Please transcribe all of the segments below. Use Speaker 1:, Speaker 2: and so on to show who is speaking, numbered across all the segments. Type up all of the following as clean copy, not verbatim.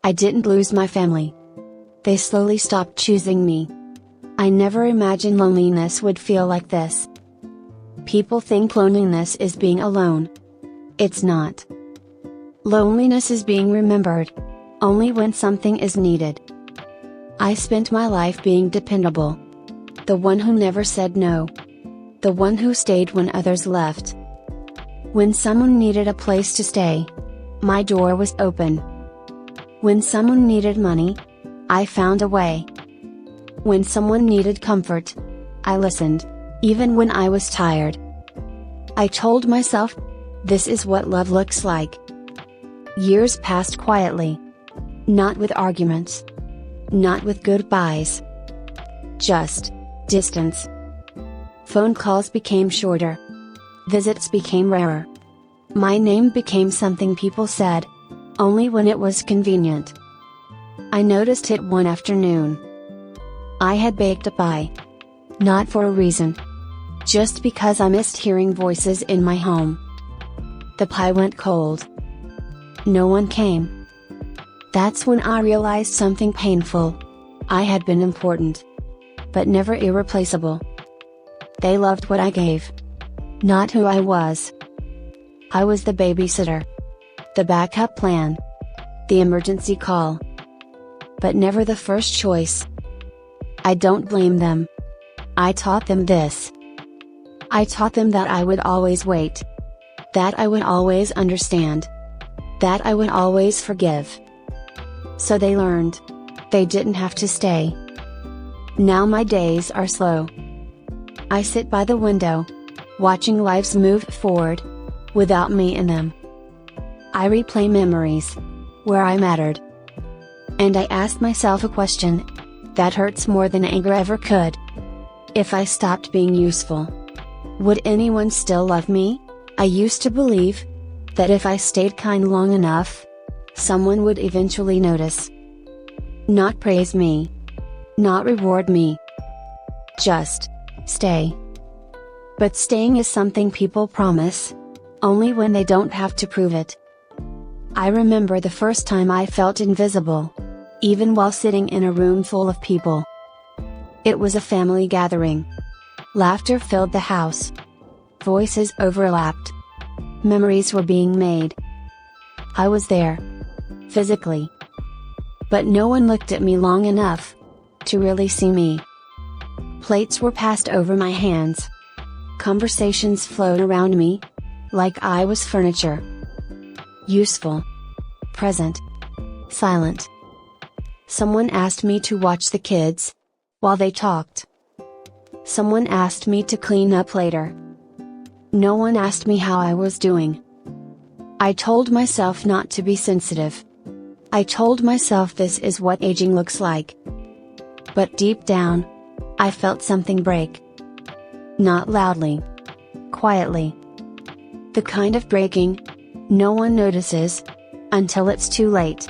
Speaker 1: I didn't lose my family. They slowly stopped choosing me. I never imagined loneliness would feel like this. People think loneliness is being alone. It's not. Loneliness is being remembered only when something is needed. I spent my life being dependable. The one who never said no. The one who stayed when others left. When someone needed a place to stay, my door was open. When someone needed money, I found a way. When someone needed comfort, I listened, even when I was tired. I told myself, this is what love looks like. Years passed quietly. Not with arguments. Not with goodbyes. Just distance. Phone calls became shorter. Visits became rarer. My name became something people said only when it was convenient. I noticed it one afternoon. I had baked a pie. Not for a reason. Just because I missed hearing voices in my home. The pie went cold. No one came. That's when I realized something painful. I had been important. But never irreplaceable. They loved what I gave. Not who I was. I was the babysitter. The backup plan. The emergency call. But never the first choice. I don't blame them. I taught them this. I taught them that I would always wait. That I would always understand. That I would always forgive. So they learned. They didn't have to stay. Now my days are slow. I sit by the window, watching lives move forward, without me in them. I replay memories, where I mattered. And I ask myself a question, that hurts more than anger ever could. If I stopped being useful, would anyone still love me? I used to believe, that if I stayed kind long enough, someone would eventually notice. Not praise me. Not reward me. Just stay. But staying is something people promise only when they don't have to prove it. I remember the first time I felt invisible, even while sitting in a room full of people. It was a family gathering. Laughter filled the house. Voices overlapped. Memories were being made. I was there. Physically. But no one looked at me long enough to really see me. Plates were passed over my hands. Conversations flowed around me, like I was furniture. Useful. Present. Silent. Someone asked me to watch the kids while they talked. Someone asked me to clean up later. No one asked me how I was doing. I told myself not to be sensitive. I told myself this is what aging looks like. But deep down, I felt something break. Not loudly. Quietly. The kind of breaking no one notices until it's too late.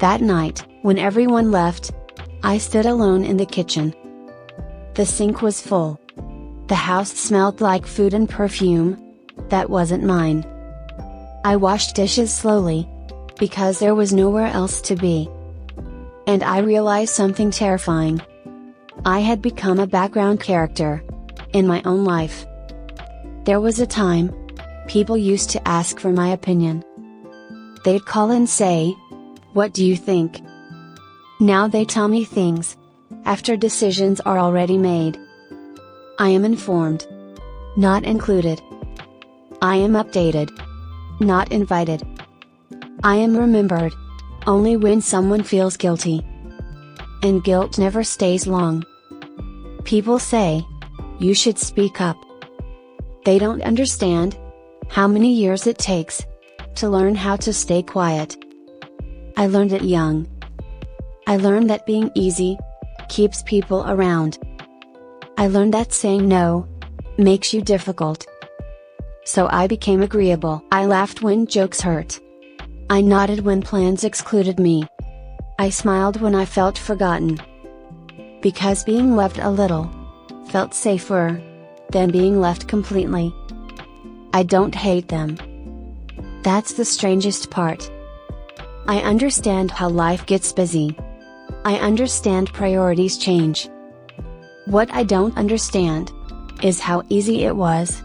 Speaker 1: That night, when everyone left, I stood alone in the kitchen. The sink was full. The house smelled like food and perfume that wasn't mine. I washed dishes slowly, because there was nowhere else to be. And I realized something terrifying. I had become a background character in my own life. There was a time people used to ask for my opinion. They'd call and say, "What do you think?" Now they tell me things after decisions are already made. I am informed. Not included. I am updated. Not invited. I am remembered only when someone feels guilty. And guilt never stays long. People say, you should speak up. They don't understand how many years it takes to learn how to stay quiet. I learned it young. I learned that being easy keeps people around. I learned that saying no makes you difficult. So I became agreeable. I laughed when jokes hurt. I nodded when plans excluded me. I smiled when I felt forgotten. Because being loved a little felt safer than being left completely. I don't hate them. That's the strangest part. I understand how life gets busy. I understand priorities change. What I don't understand is how easy it was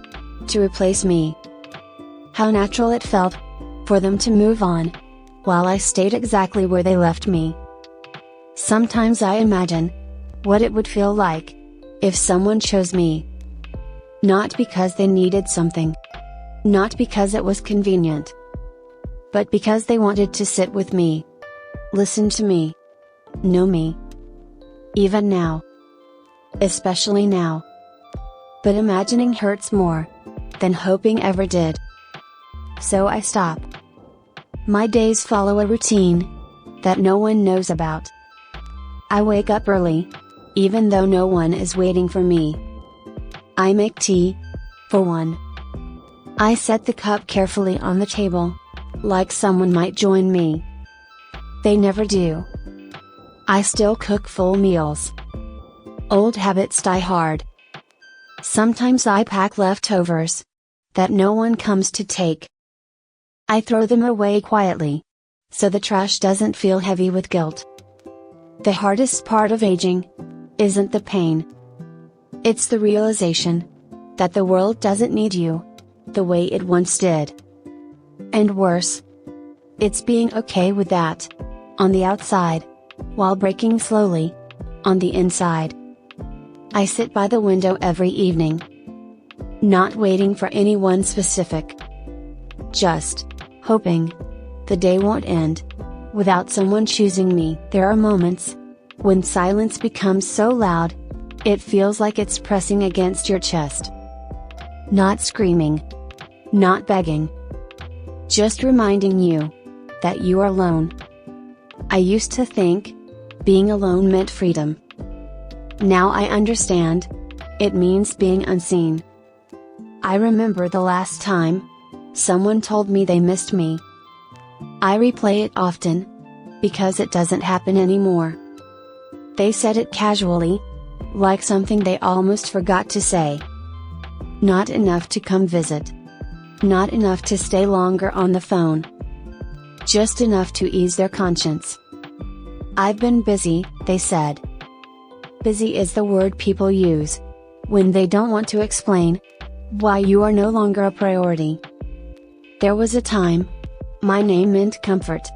Speaker 1: to replace me. How natural it felt for them to move on, while I stayed exactly where they left me. Sometimes I imagine what it would feel like if someone chose me. Not because they needed something. Not because it was convenient. But because they wanted to sit with me. Listen to me. Know me. Even now. Especially now. But imagining hurts more than hoping ever did. So I stop. My days follow a routine that no one knows about. I wake up early, even though no one is waiting for me. I make tea, for one. I set the cup carefully on the table, like someone might join me. They never do. I still cook full meals. Old habits die hard. Sometimes I pack leftovers that no one comes to take. I throw them away quietly, so the trash doesn't feel heavy with guilt. The hardest part of aging isn't the pain. It's the realization that the world doesn't need you the way it once did. And worse, it's being okay with that on the outside, while breaking slowly on the inside. I sit by the window every evening, not waiting for anyone specific, just hoping the day won't end without someone choosing me. There are moments when silence becomes so loud it feels like it's pressing against your chest. Not screaming, not begging, just reminding you that you are alone. I used to think being alone meant freedom. Now I understand it means being unseen. I remember the last time someone told me they missed me. I replay it often because it doesn't happen anymore. They said it casually, like something they almost forgot to say. Not enough to come visit. Not enough to stay longer on the phone. Just enough to ease their conscience. I've been busy, they said. Busy is the word people use when they don't want to explain why you are no longer a priority. There was a time my name meant comfort.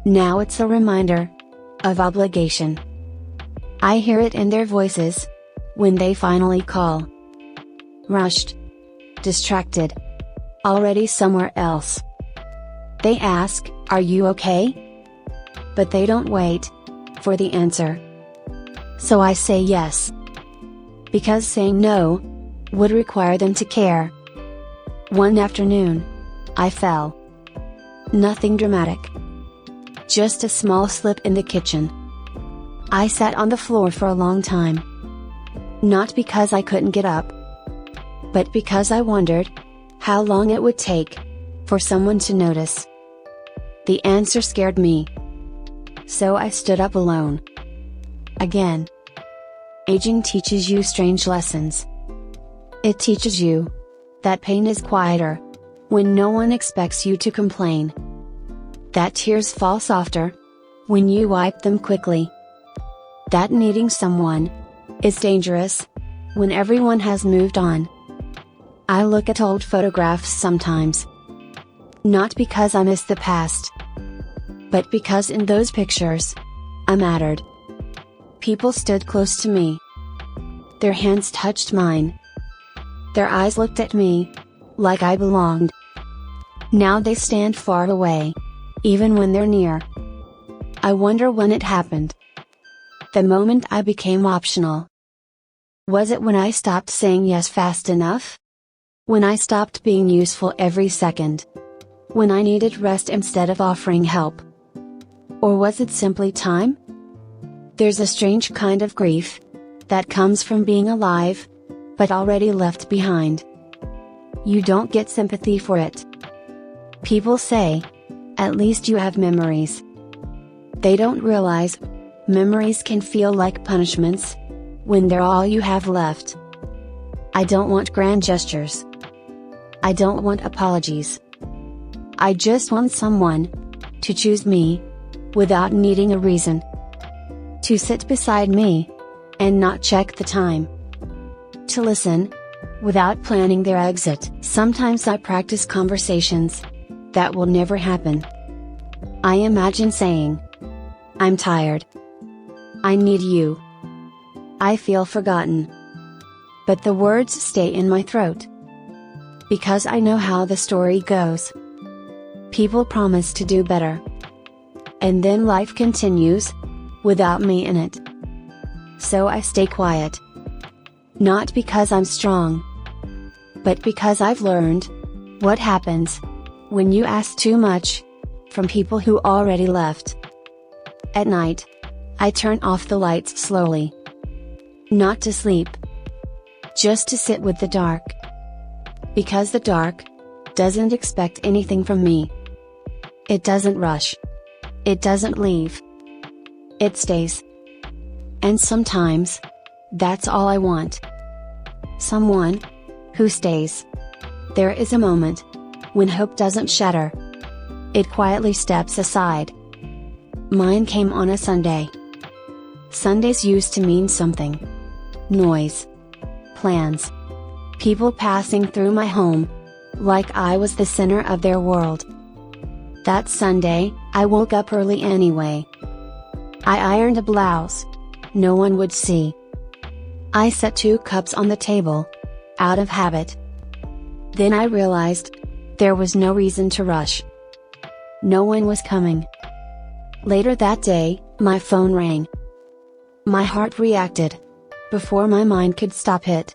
Speaker 1: Now it's a reminder of obligation. I hear it in their voices when they finally call. Rushed. Distracted. Already somewhere else. They ask, "Are you okay?" But they don't wait for the answer. So I say yes. Because saying no would require them to care. One afternoon, I fell. Nothing dramatic. Just a small slip in the kitchen. I sat on the floor for a long time. Not because I couldn't get up, but because I wondered how long it would take for someone to notice. The answer scared me. So I stood up alone. Again. Aging teaches you strange lessons. It teaches you that pain is quieter when no one expects you to complain. That tears fall softer when you wipe them quickly. That needing someone is dangerous when everyone has moved on. I look at old photographs sometimes. Not because I miss the past, but because in those pictures, I mattered. People stood close to me. Their hands touched mine. Their eyes looked at me like I belonged. Now they stand far away, even when they're near. I wonder when it happened. The moment I became optional. Was it when I stopped saying yes fast enough? When I stopped being useful every second? When I needed rest instead of offering help? Or was it simply time? There's a strange kind of grief that comes from being alive, but already left behind. You don't get sympathy for it. People say, "At least you have memories." They don't realize, memories can feel like punishments when they're all you have left. I don't want grand gestures. I don't want apologies. I just want someone to choose me, without needing a reason. To sit beside me, and not check the time. To listen, without planning their exit. Sometimes I practice conversations that will never happen. I imagine saying, "I'm tired. I need you. I feel forgotten." But the words stay in my throat. Because I know how the story goes. People promise to do better. And then life continues, without me in it. So I stay quiet. Not because I'm strong, but because I've learned what happens when you ask too much from people who already left. At night, I turn off the lights slowly. Not to sleep, just to sit with the dark. Because the dark doesn't expect anything from me. It doesn't rush. It doesn't leave. It stays. And sometimes, that's all I want. Someone who stays. There is a moment when hope doesn't shatter. It quietly steps aside. Mine came on a Sunday. Sundays used to mean something. Noise. Plans. People passing through my home. Like I was the center of their world. That Sunday, I woke up early anyway. I ironed a blouse. No one would see. I set 2 cups on the table. Out of habit. Then I realized, there was no reason to rush. No one was coming. Later that day, my phone rang. My heart reacted. Before my mind could stop it.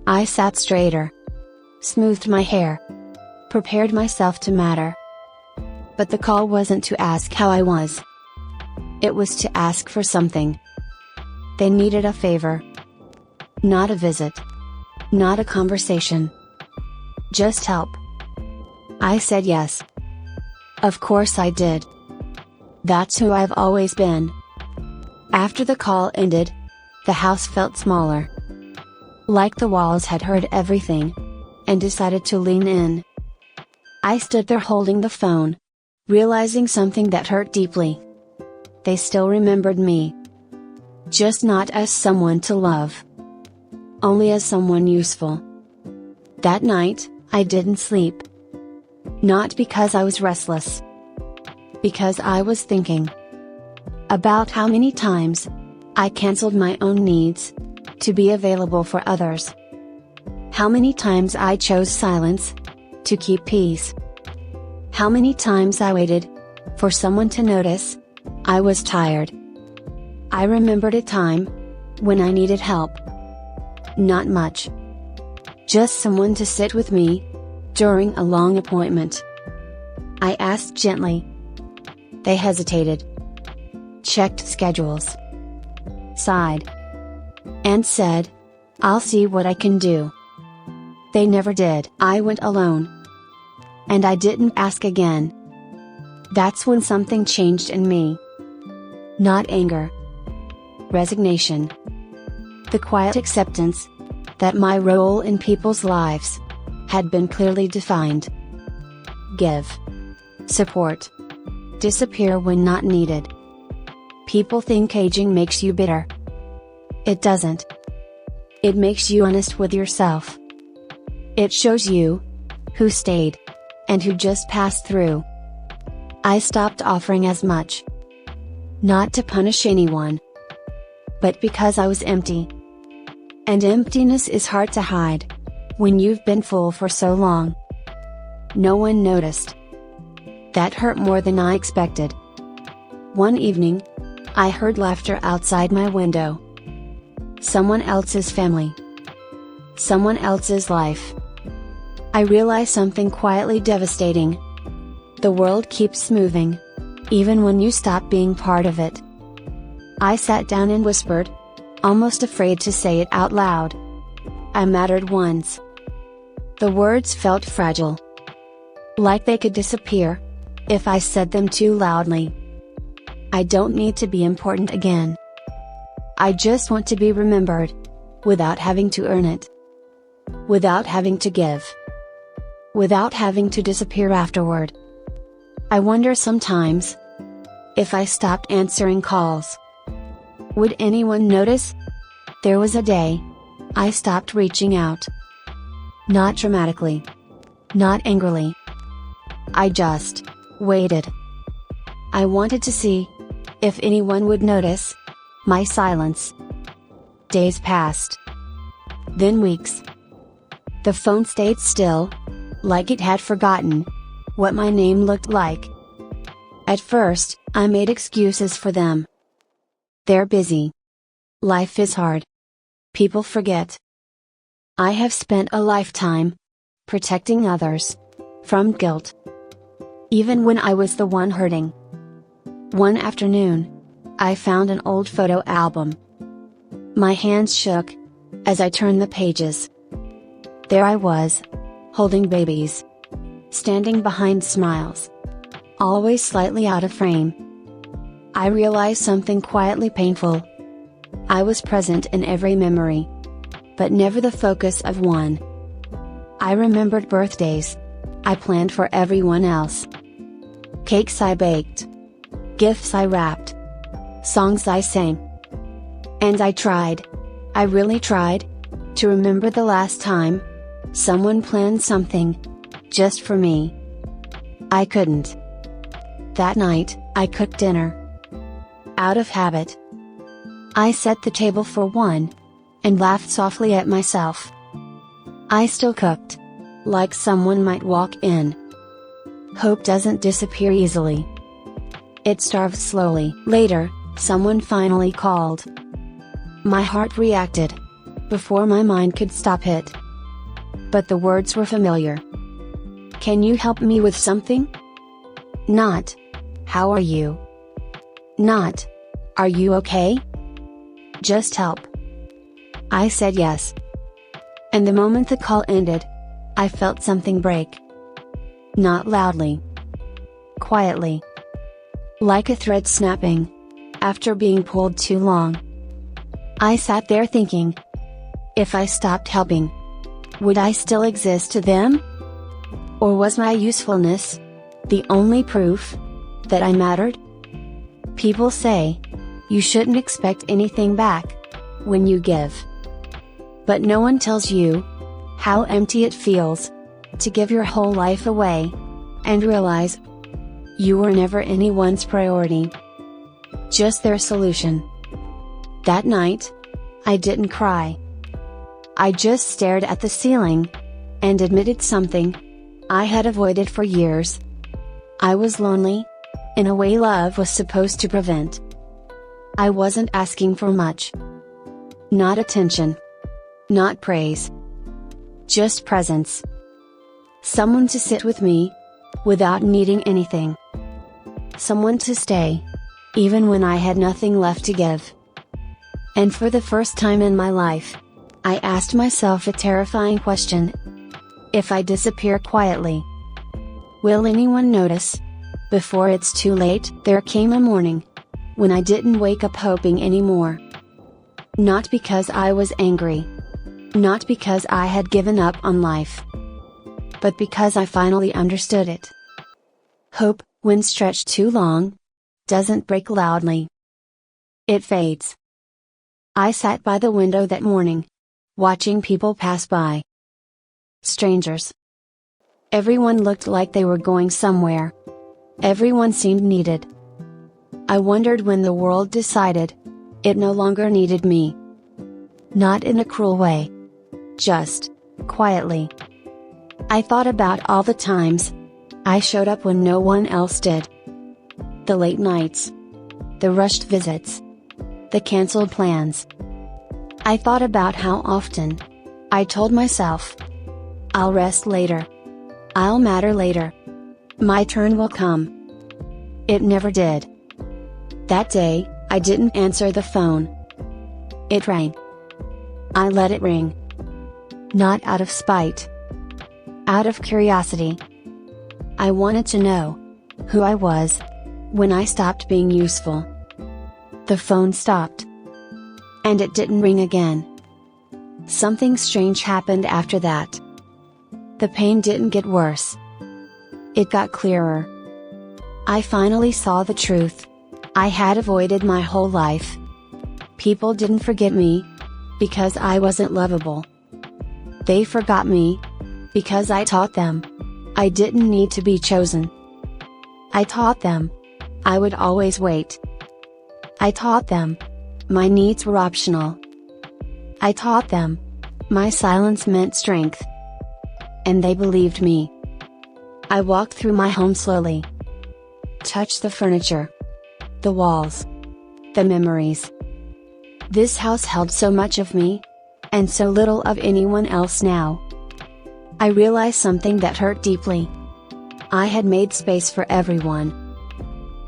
Speaker 1: I sat straighter. Smoothed my hair. Prepared myself to matter. But the call wasn't to ask how I was. It was to ask for something. They needed a favor. Not a visit. Not a conversation. Just help. I said yes. Of course I did. That's who I've always been. After the call ended, the house felt smaller. Like the walls had heard everything. And decided to lean in. I stood there holding the phone. Realizing something that hurt deeply. They still remembered me. Just not as someone to love. Only as someone useful. That night, I didn't sleep. Not because I was restless. Because I was thinking. About how many times I canceled my own needs to be available for others. How many times I chose silence to keep peace. How many times I waited for someone to notice I was tired. I remembered a time when I needed help. Not much. Just someone to sit with me during a long appointment. I asked gently. They hesitated. Checked schedules. Sighed. And said, "I'll see what I can do." They never did. I went alone. And I didn't ask again. That's when something changed in me. Not anger. Resignation. The quiet acceptance that my role in people's lives had been clearly defined. Give. Support. Disappear when not needed. People think aging makes you bitter. It doesn't. It makes you honest with yourself. It shows you who stayed and who just passed through. I stopped offering as much. Not to punish anyone, but because I was empty. And emptiness is hard to hide when you've been full for so long. No one noticed. That hurt more than I expected. One evening, I heard laughter outside my window. Someone else's family. Someone else's life. I realized something quietly devastating. The world keeps moving, even when you stop being part of it. I sat down and whispered, almost afraid to say it out loud. I mattered once. The words felt fragile. Like they could disappear if I said them too loudly. I don't need to be important again. I just want to be remembered, without having to earn it. Without having to give. Without having to disappear afterward. I wonder sometimes if I stopped answering calls, would anyone notice? There was a day I stopped reaching out. Not dramatically. Not angrily. I just waited. I wanted to see if anyone would notice my silence. Days passed. Then weeks. The phone stayed still, like it had forgotten what my name looked like. At first, I made excuses for them. They're busy. Life is hard. People forget. I have spent a lifetime protecting others from guilt, even when I was the one hurting. One afternoon, I found an old photo album. My hands shook as I turned the pages. There I was, holding babies, standing behind smiles, always slightly out of frame. I realized something quietly painful. I was present in every memory, but never the focus of one. I remembered birthdays I planned for everyone else, cakes I baked, gifts I wrapped, songs I sang. And I really tried, to remember the last time someone planned something just for me. I couldn't. That night, I cooked dinner. Out of habit. I set the table for one, and laughed softly at myself. I still cooked, like someone might walk in. Hope doesn't disappear easily. It starves slowly. Later, someone finally called. My heart reacted, before my mind could stop it. But the words were familiar. Can you help me with something? Not, how are you? Not, are you okay? Just help. I said yes. And the moment the call ended, I felt something break. Not loudly. Quietly. Like a thread snapping, after being pulled too long. I sat there thinking, if I stopped helping, would I still exist to them? Or was my usefulness the only proof that I mattered? People say, you shouldn't expect anything back when you give. But no one tells you how empty it feels to give your whole life away and realize you were never anyone's priority, just their solution. That night, I didn't cry. I just stared at the ceiling and admitted something I had avoided for years. I was lonely, in a way love was supposed to prevent. I wasn't asking for much. Not attention. Not praise. Just presence. Someone to sit with me, without needing anything. Someone to stay, even when I had nothing left to give. And for the first time in my life, I asked myself a terrifying question. If I disappear quietly, will anyone notice? Before it's too late, there came a morning when I didn't wake up hoping anymore. Not because I was angry. Not because I had given up on life. But because I finally understood it. Hope, when stretched too long, doesn't break loudly. It fades. I sat by the window that morning, watching people pass by. Strangers. Everyone looked like they were going somewhere. Everyone seemed needed. I wondered when the world decided it no longer needed me. Not in a cruel way. Just quietly. I thought about all the times I showed up when no one else did. The late nights. The rushed visits. The canceled plans. I thought about how often I told myself, I'll rest later. I'll matter later. My turn will come. It never did. That day, I didn't answer the phone. It rang. I let it ring. Not out of spite. Out of curiosity. I wanted to know who I was when I stopped being useful. The phone stopped. And it didn't ring again. Something strange happened after that. The pain didn't get worse. It got clearer. I finally saw the truth. I had avoided my whole life. People didn't forget me, because I wasn't lovable. They forgot me, because I taught them I didn't need to be chosen. I taught them I would always wait. I taught them my needs were optional. I taught them my silence meant strength. And they believed me. I walked through my home slowly. Touched the furniture, the walls, the memories. This house held so much of me, and so little of anyone else now. I realized something that hurt deeply. I had made space for everyone.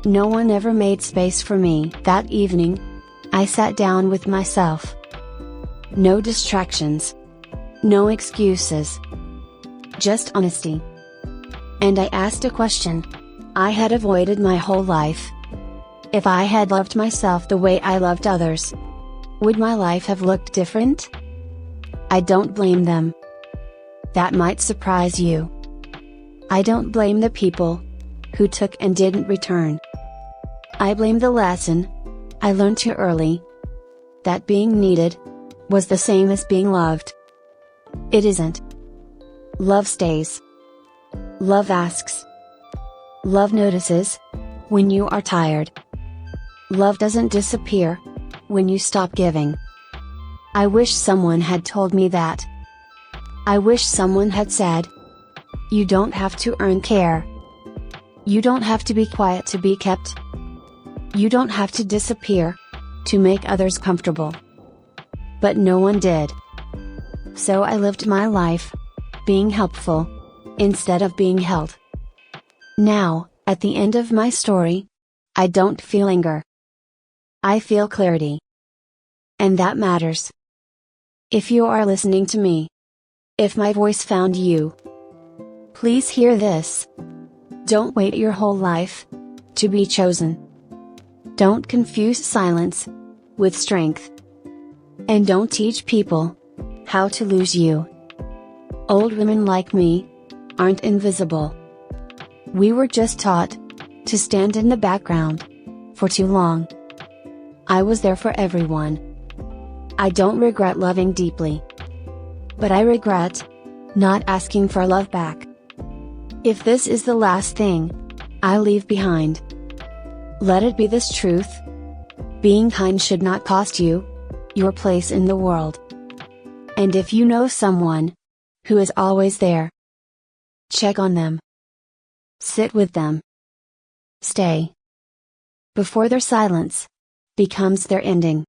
Speaker 1: No one ever made space for me. That evening, I sat down with myself. No distractions. No excuses. Just honesty. And I asked a question I had avoided my whole life. If I had loved myself the way I loved others, would my life have looked different? I don't blame them. That might surprise you. I don't blame the people who took and didn't return. I blame the lesson I learned too early. That being needed was the same as being loved. It isn't. Love stays. Love asks. Love notices when you are tired. Love doesn't disappear when you stop giving. I wish someone had told me that. I wish someone had said, you don't have to earn care. You don't have to be quiet to be kept. You don't have to disappear to make others comfortable. But no one did. So I lived my life being helpful instead of being held. Now, at the end of my story, I don't feel anger. I feel clarity. And that matters. If you are listening to me, if my voice found you, please hear this. Don't wait your whole life to be chosen. Don't confuse silence with strength. And don't teach people how to lose you. Old women like me aren't invisible. We were just taught to stand in the background for too long. I was there for everyone. I don't regret loving deeply. But I regret not asking for love back. If this is the last thing I leave behind, let it be this truth. Being kind should not cost you your place in the world. And if you know someone who is always there, check on them. Sit with them. Stay. Before their silence becomes their ending.